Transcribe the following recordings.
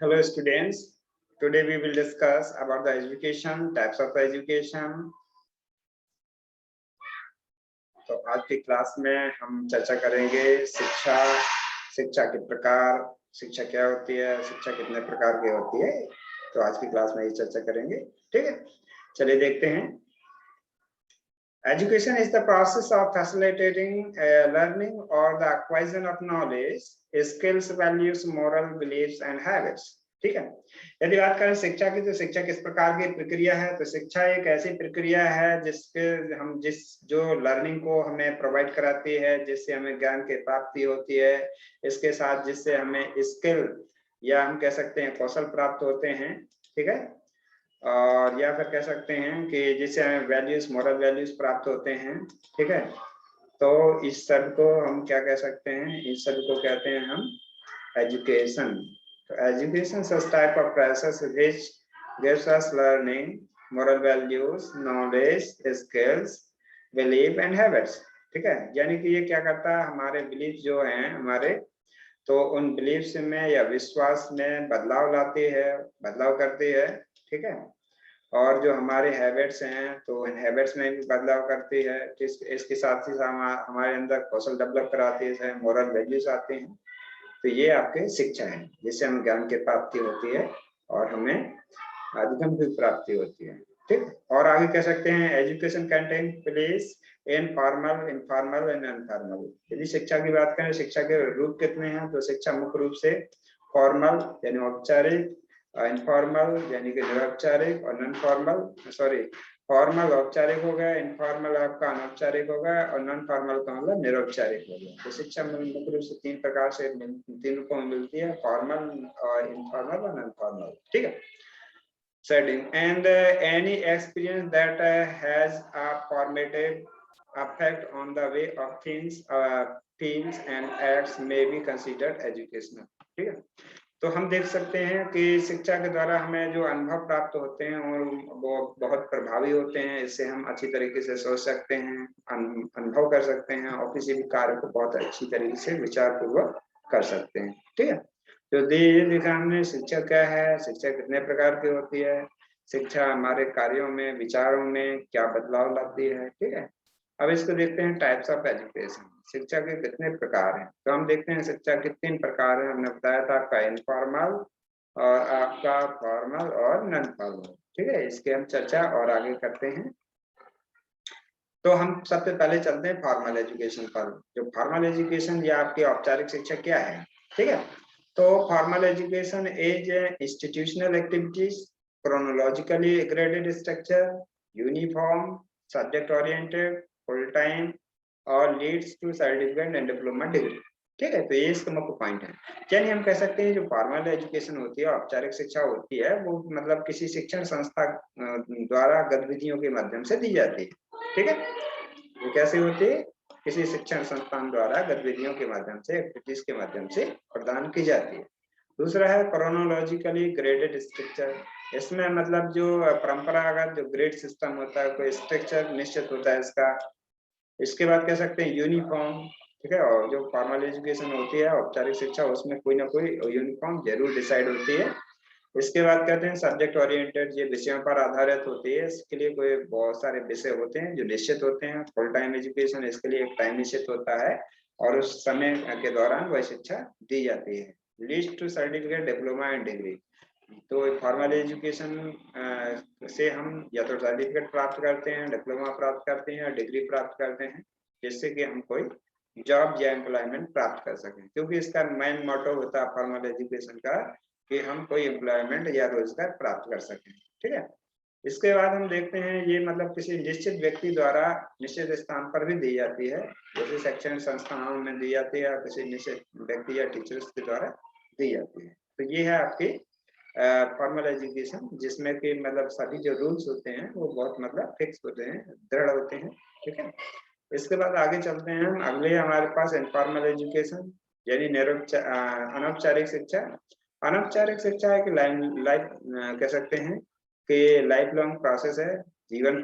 Hello students, today we will discuss about the education, types of education. तो आज की class में हम चर्चा करेंगे शिक्षा के प्रकार, शिक्षा क्या होती है, शिक्षा कितने प्रकार की होती है। तो आज की क्लास में ये चर्चा करेंगे, ठीक है। चलिए देखते हैं। Education is the process of facilitating learning or the acquisition of knowledge, skills, values, moral beliefs and habits. ठीक है। यदि बात करें शिक्षा की, तो शिक्षा किस प्रकार की प्रक्रिया है, तो शिक्षा एक ऐसी प्रक्रिया है जो लर्निंग को हमें प्रोवाइड कराती है, जिससे हमें ज्ञान की प्राप्ति होती है। इसके साथ जिससे हमें स्किल या हम कह सकते हैं कौशल प्राप्त होते हैं, ठीक है। और या फिर कह सकते हैं कि जिससे हमें वैल्यूज, मॉरल वैल्यूज प्राप्त होते हैं, ठीक है। तो इस सब को हम क्या कह सकते हैं, इस सब को कहते हैं हम एजुकेशन। तो education such type of process which gives us learning, moral values, knowledge, skills, belief and habits, ठीक है। यानी कि ये क्या करता है, हमारे बिलीफ जो हैं हमारे, तो उन बिलीफ्स में या विश्वास में बदलाव करती है, ठीक है। और जो हमारे हैबिट्स हैं, तो इन हैबिट्स में भी बदलाव करती है। इसके साथ ही हमारे अंदर कौशल डेवलप कराती है, मॉरल वैल्यूज आते हैं। तो ये आपके शिक्षा है, जिससे हमें ज्ञान की प्राप्ति होती है और हमें अधिगम की प्राप्ति होती है, ठीक। और आगे कह सकते हैं education contain place in formal, informal and informal. यदि शिक्षा की बात करें, शिक्षा के रूप कितने हैं, तो शिक्षा मुख्य रूप से फॉर्मल यानी औपचारिक, इनफॉर्मल यानी कि निरौपचारिक, और नॉन फॉर्मल फॉर्मल औपचारिक हो गया, इनफॉर्मल आपका अनौपचारिक हो गया, और नॉन फॉर्मल का मतलब निरौपचारिक हो गया। तो शिक्षा मुख्य रूप से तीन प्रकार से, तीन रूपों में मिलती है, फॉर्मल और इनफॉर्मल और नॉन फॉर्मल, ठीक है। Setting and any experience that has a formative effect on the way of things, feels and acts may be considered educational, ठीक है। तो हम देख सकते हैं कि शिक्षा के द्वारा हमें जो अनुभव प्राप्त होते हैं वो बहुत प्रभावी होते हैं। इससे हम अच्छी तरीके से सोच सकते हैं, अनुभव कर सकते हैं, और किसी भी कार्य को बहुत अच्छी तरीके से विचार पूर्वक कर सकते हैं, ठीक है। तो ये देखा हमने शिक्षा क्या है, शिक्षा कितने प्रकार की होती है, शिक्षा हमारे कार्यों में, विचारों में क्या बदलाव लाती है, ठीक है। अब इसको देखते हैं टाइप्स ऑफ एजुकेशन, शिक्षा के कितने प्रकार हैं। तो हम देखते हैं शिक्षा के तीन प्रकार हैं। हमने बताया था आपका इनफॉर्मल और आपका फॉर्मल और नॉन फॉर्मल, ठीक है। इसके हम चर्चा और आगे करते हैं। तो हम सबसे पहले चलते हैं फॉर्मल एजुकेशन पर। जो फॉर्मल एजुकेशन या आपकी औपचारिक शिक्षा क्या है, ठीक है। तो formal education is institutional activities, chronologically graded structure, uniform, subject oriented, full time और leads to certificate and diploma degree, ठीक है। तो ये इसका मुख्य पॉइंट है। यानी हम कह सकते हैं जो फॉर्मल एजुकेशन होती है, औपचारिक शिक्षा होती है, वो मतलब किसी शिक्षण संस्था द्वारा गतिविधियों के माध्यम से दी जाती है, ठीक है। ये कैसे होती है, किसी शिक्षण संस्थान द्वारा गतिविधियों के माध्यम से, एक्टिविटीज के माध्यम से प्रदान की जाती है। दूसरा है क्रोनोलॉजिकली ग्रेडेड स्ट्रक्चर। इसमें मतलब जो परंपरागत जो ग्रेड सिस्टम होता है, कोई स्ट्रक्चर निश्चित होता है इसका। इसके बाद कह सकते हैं यूनिफॉर्म, ठीक है। और जो फॉर्मल एजुकेशन होती है, औपचारिक शिक्षा, उसमें कोई ना कोई यूनिफॉर्म जरूर डिसाइड होती है। इसके बाद कहते हैं सब्जेक्ट ओरिएंटेड, ये विषयों पर आधारित होती है। इसके लिए कोई बहुत सारे विषय होते हैं जो निश्चित होते हैं। फुल टाइम एजुकेशन, इसके लिए एक टाइम निश्चित होता है और उस समय के दौरान वह शिक्षा दी जाती है। Leads to certificate, diploma and degree. तो फॉर्मल एजुकेशन से हम या तो सर्टिफिकेट प्राप्त करते हैं, डिप्लोमा प्राप्त करते हैं, डिग्री प्राप्त करते हैं, जिससे कि हम कोई जॉब या एम्प्लॉयमेंट प्राप्त कर सकें। क्योंकि इसका मेन मोटो होता है फॉर्मल एजुकेशन का कि हम कोई एम्प्लॉयमेंट या रोजगार प्राप्त कर सकें, ठीक है। इसके बाद हम देखते हैं ये मतलब किसी निश्चित व्यक्ति द्वारा निश्चित स्थान पर भी दी जाती है, जैसे शैक्षणिक संस्थानों में दी जाती है, किसी निश्चित व्यक्ति या टीचर्स के द्वारा दी जाती है। तो ये है आपकी फॉर्मल एजुकेशन, जिसमें कि मतलब सभी जो रूल्स होते हैं वो बहुत मतलब फिक्स होते हैं, दृढ़ होते हैं, ठीक है। इसके बाद आगे चलते हैं हम। अगले हमारे पास इनफॉर्मल एजुकेशन यानी अनौपचारिक शिक्षा। अनौपचारिक शिक्षा है कि लाइफ कह सकते हैं कि लाइफ लॉन्ग प्रोसेस है, जीवन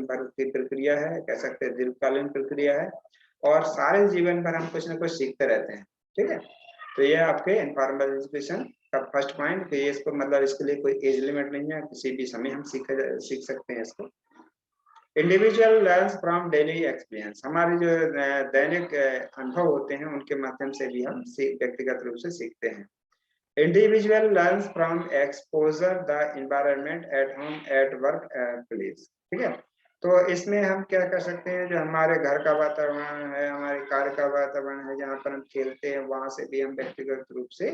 भर की प्रक्रिया है, कह सकते हैं दीर्घकालीन प्रक्रिया है, और सारे जीवन भर हम कुछ ना कुछ सीखते रहते हैं, ठीक है। तो ये आपके इनफॉर्मल एजुकेशन का फर्स्ट पॉइंट कि इसको मतलब इसके लिए कोई एज लिमिट नहीं है, किसी भी समय हम सीख सकते हैं इसको। Individual learns from daily experience, हमारे जो दैनिक अनुभव होते हैं उनके माध्यम से भी हम व्यक्तिगत रूप से सीखते हैं। Individual learns from exposure the environment at home at work place, ठीक है। तो इसमें हम क्या कर सकते हैं, जो हमारे घर का वातावरण है, हमारे कार्य का वातावरण है, जहाँ पर हम खेलते हैं, वहां से भी हम व्यक्तिगत रूप से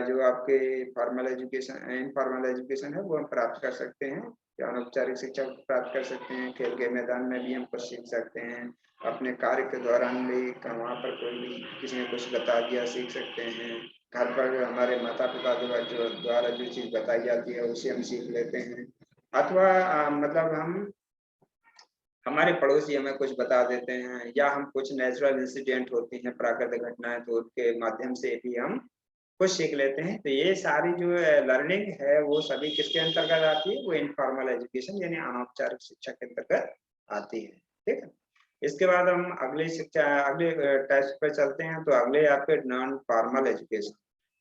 जो आपके फॉर्मल एजुकेशन इनफॉर्मल एजुकेशन है वो हम प्राप्त कर सकते हैं। अनौपचारिक शिक्षा प्राप्त कर सकते हैं, खेल के मैदान में भी हम कुछ सीख सकते हैं, अपने कार्य के दौरान भी वहाँ पर कोई भी किसी ने कुछ बता दिया सीख सकते हैं, घर पर हमारे माता पिता द्वारा जो चीज बताई जाती है उसे हम सीख लेते हैं, अथवा मतलब हम हमारे पड़ोसी हमें कुछ बता देते हैं, या हम कुछ नेचुरल इंसिडेंट होती हैं, प्राकृतिक घटनाएं, तो उसके माध्यम से भी हम कुछ सीख लेते हैं। तो ये सारी जो लर्निंग है वो सभी किसके अंतर्गत आती है, वो इनफॉर्मल एजुकेशन यानी अनौपचारिक शिक्षा के अंतर्गत आती है, ठीक है। इसके बाद हम अगली शिक्षा अगले टेस्ट पर चलते हैं। तो अगले आपके non formal education.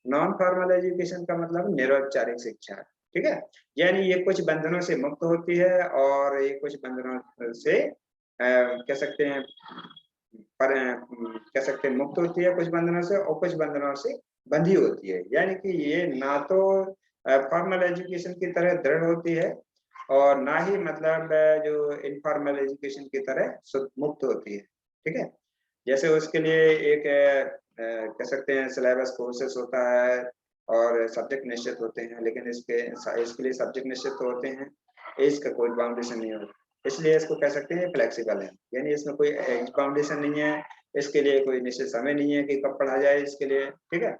Non formal education का मतलब निरौपचारिक शिक्षा, ठीक है। यानी ये कुछ बंधनों से मुक्त होती है और ये कुछ बंधनों से कह सकते हैं कह सकते हैं मुक्त होती है कुछ बंधनों से, और कुछ बंधनों से बंधी होती है। यानी कि ये ना तो फॉर्मल एजुकेशन की तरह दृढ़ होती है और ना ही मतलब जो इनफॉर्मल एजुकेशन की तरह मुक्त होती है, ठीक है। जैसे उसके लिए एक कह सकते हैं सिलेबस कोर्सेस होता है और सब्जेक्ट निश्चित होते हैं, लेकिन इसके लिए सब्जेक्ट निश्चित तो होते हैं, एज का कोई बाउंडेशन नहीं होता, इसलिए इसको कह सकते हैं फ्लेक्सिबल है। यानी इसमें कोई एज बाउंडेशन नहीं है, इसके लिए कोई निश्चित समय नहीं है कि कब पढ़ा जाए इसके लिए, ठीक है।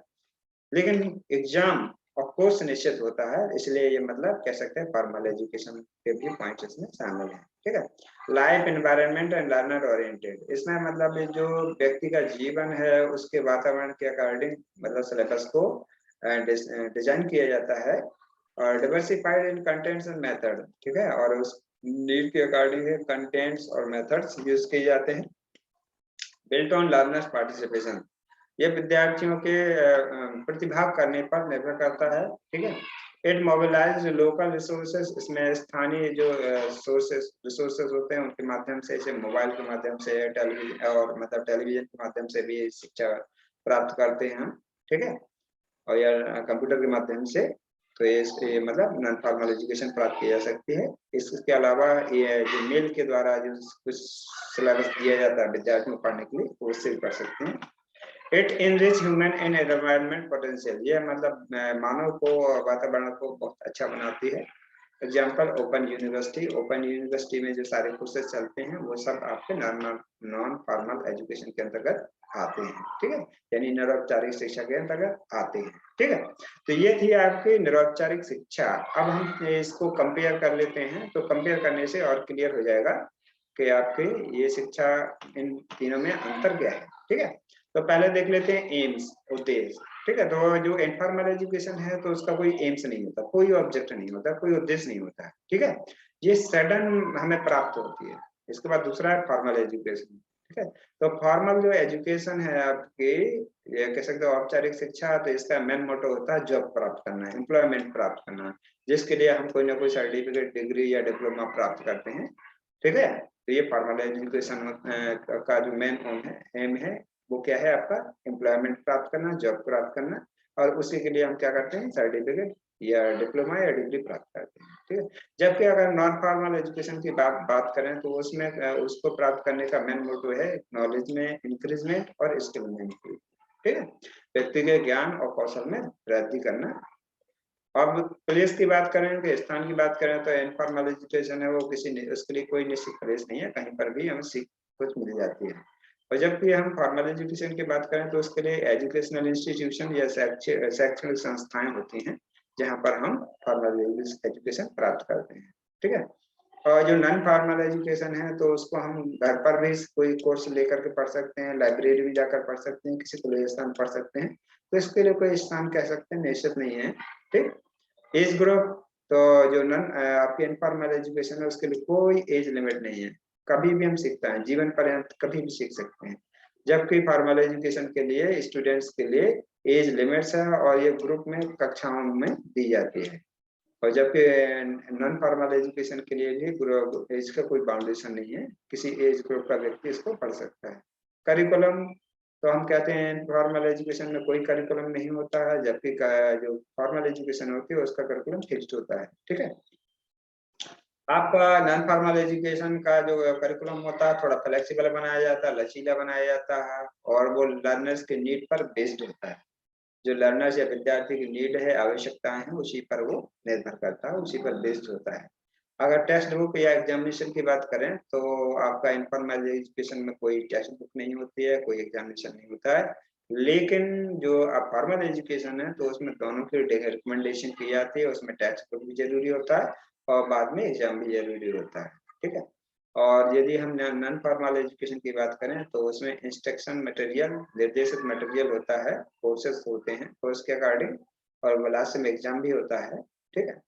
लेकिन एग्जाम और कोर्स निश्चित होता है, इसलिए ये मतलब कह सकते हैं फॉर्मल एजुकेशन के भी पॉइंट इसमें शामिल है, ठीक है। Life environment and learner oriented, इसमें मतलब जो व्यक्ति का जीवन है उसके वातावरण के अकॉर्डिंग मतलब सिलेबस को डिजाइन किया जाता है, और diversified in contents and method, ठीक है। और उस नीड के अकॉर्डिंग कंटेंट्स और मेथड्स यूज किए जाते हैं। बिल्ट ऑन लर्नर्स पार्टिसिपेशन, ये विद्यार्थियों के प्रतिभाग करने पर निर्भर करता है, ठीक है। इट मोबिलाइज लोकल रिसोर्सेज, इसमें स्थानीय जो रिसोर्सेज होते हैं उनके माध्यम से, जैसे मोबाइल के माध्यम से, टेलीविजन और मतलब टेलीविजन के माध्यम से भी शिक्षा प्राप्त करते हैं, ठीक है, और या कंप्यूटर के माध्यम से। तो ये मतलब नॉन फॉर्मल एजुकेशन प्राप्त की जा सकती है। इसके अलावा ये जो मेल के द्वारा जो कुछ सिलेबस दिया जाता है विद्यार्थियों को पढ़ने के लिए, वो उससे भी पढ़ सकते हैं। It enrich human and environment potential, ये मतलब मानव को वातावरण को बहुत अच्छा बनाती है। एग्जाम्पल ओपन यूनिवर्सिटी में जो सारे कोर्सेज चलते हैं वो सब आपके नॉन फॉर्मल एजुकेशन के अंतर्गत आते हैं, ठीक है, यानी निरौपचारिक शिक्षा के अंतर्गत आते हैं, ठीक है। तो ये थी आपकी निरौपचारिक शिक्षा। अब हम इसको कंपेयर कर लेते हैं, तो कंपेयर करने से और क्लियर हो जाएगा कि आपके ये शिक्षा इन तीनों में अंतर क्या है, ठीक है। तो पहले देख लेते हैं एम्स, उद्देश्य, ठीक है। तो जो इनफॉर्मल एजुकेशन है तो उसका कोई एम्स नहीं होता, कोई ऑब्जेक्ट नहीं होता, कोई उद्देश्य नहीं होता है, ठीक है। ये सडन हमें प्राप्त होती है। इसके बाद दूसरा है फॉर्मल एजुकेशन, ठीक है। तो फॉर्मल जो एजुकेशन है आपकी, ये कह सकते हो औपचारिक शिक्षा, तो इसका मेन मोटो होता है जॉब प्राप्त करना, एम्प्लॉयमेंट प्राप्त करना, जिसके लिए हम कोई ना कोई सर्टिफिकेट, डिग्री या डिप्लोमा प्राप्त करते हैं, ठीक है। तो ये फॉर्मल एजुकेशन का जो मेन एम है वो क्या है आपका, एम्प्लॉयमेंट प्राप्त करना, जॉब प्राप्त करना, और उसी के लिए हम क्या करते हैं सर्टिफिकेट या डिप्लोमा या डिग्री प्राप्त करते हैं, ठीक है। जबकि अगर नॉन फॉर्मल एजुकेशन की बात करें तो उसमें उसको प्राप्त करने का मेन मोटो है नॉलेज में इंक्रीजमेंट और स्किल में इंक्रीज, ठीक है, व्यक्ति के ज्ञान और कौशल में वृद्धि करना। अब प्लेस की बात करें कि स्थान की बात करें तो इनफॉर्मल एजुकेशन है वो उसके लिए कोई निश्चित प्लेस नहीं है, कहीं पर भी हमें सीख कुछ मिल जाती है। और जबकि हम फॉर्मल एजुकेशन की बात करें तो उसके लिए एजुकेशनल इंस्टीट्यूशन या शैक्षणिक संस्थाएं होती हैं जहां पर हम फॉर्मल एजुकेशन प्राप्त करते हैं, ठीक है। और जो नॉन फॉर्मल एजुकेशन है तो उसको हम घर पर भी कोई कोर्स लेकर के पढ़ सकते हैं, लाइब्रेरी भी जाकर पढ़ सकते हैं, किसी खुले स्थान पढ़ सकते हैं। तो इसके लिए कोई स्थान कह सकते हैं निश्चित नहीं है, ठीक। एज ग्रुप, तो जो नॉन आपकी इनफॉर्मल एजुकेशन है उसके लिए कोई एज लिमिट नहीं है, कभी भी हम सीखते हैं, जीवन पर्यंत कभी भी सीख सकते हैं। जबकि फॉर्मल एजुकेशन के लिए स्टूडेंट्स के लिए एज लिमिट्स है और ये ग्रुप में कक्षाओं में दी जाती है। और जबकि नॉन फॉर्मल एजुकेशन के लिए भी एज का कोई बाउंडेशन नहीं है, किसी एज ग्रुप का व्यक्ति इसको पढ़ सकता है। करिकुलम तो हम कहते हैं फॉर्मल एजुकेशन में कोई करिकुलम नहीं होता है, जबकि जो फॉर्मल एजुकेशन होती है उसका करिकुलम फिक्स्ड होता है। ठीक है, आपका नॉन फॉर्मल एजुकेशन का जो करिकुलम होता है थोड़ा फ्लेक्सिबल बनाया जाता है, लचीला बनाया जाता है और वो लर्नर्स के नीड पर बेस्ड होता है। जो लर्नर्स या विद्यार्थी की नीड है, आवश्यकताएं हैं, उसी पर वो निर्भर करता है, उसी पर बेस्ड होता है। अगर टेक्स्ट बुक या एग्जामिनेशन की बात करें तो आपका इनफॉर्मल एजुकेशन में कोई टेक्स्ट बुक नहीं होती है, कोई एग्जामिनेशन नहीं होता है। लेकिन जो आप फॉर्मल एजुकेशन है तो उसमें दोनों की रिकमेंडेशन की जाती है, उसमें टेक्स्ट बुक भी जरूरी होता है और बाद में एग्जाम भी जरूरी होता है। ठीक है, और यदि हम नॉन फॉर्मल एजुकेशन की बात करें तो उसमें इंस्ट्रक्शन मटेरियल, निर्देशित मटेरियल होता है, कोर्सेज होते हैं कोर्स के अकॉर्डिंग, और लास्ट में एग्जाम भी होता है। ठीक है,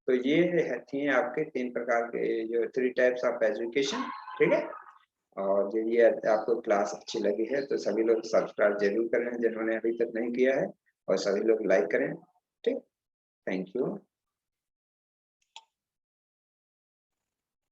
तो ये थी आपके 3 प्रकार के जो 3 टाइप्स ऑफ एजुकेशन। ठीक है, और यदि आपको क्लास अच्छी लगी है तो सभी लोग सब्सक्राइब जरूर करें जिन्होंने अभी तक नहीं किया है, और सभी लोग लाइक करें। ठीक, थैंक यू।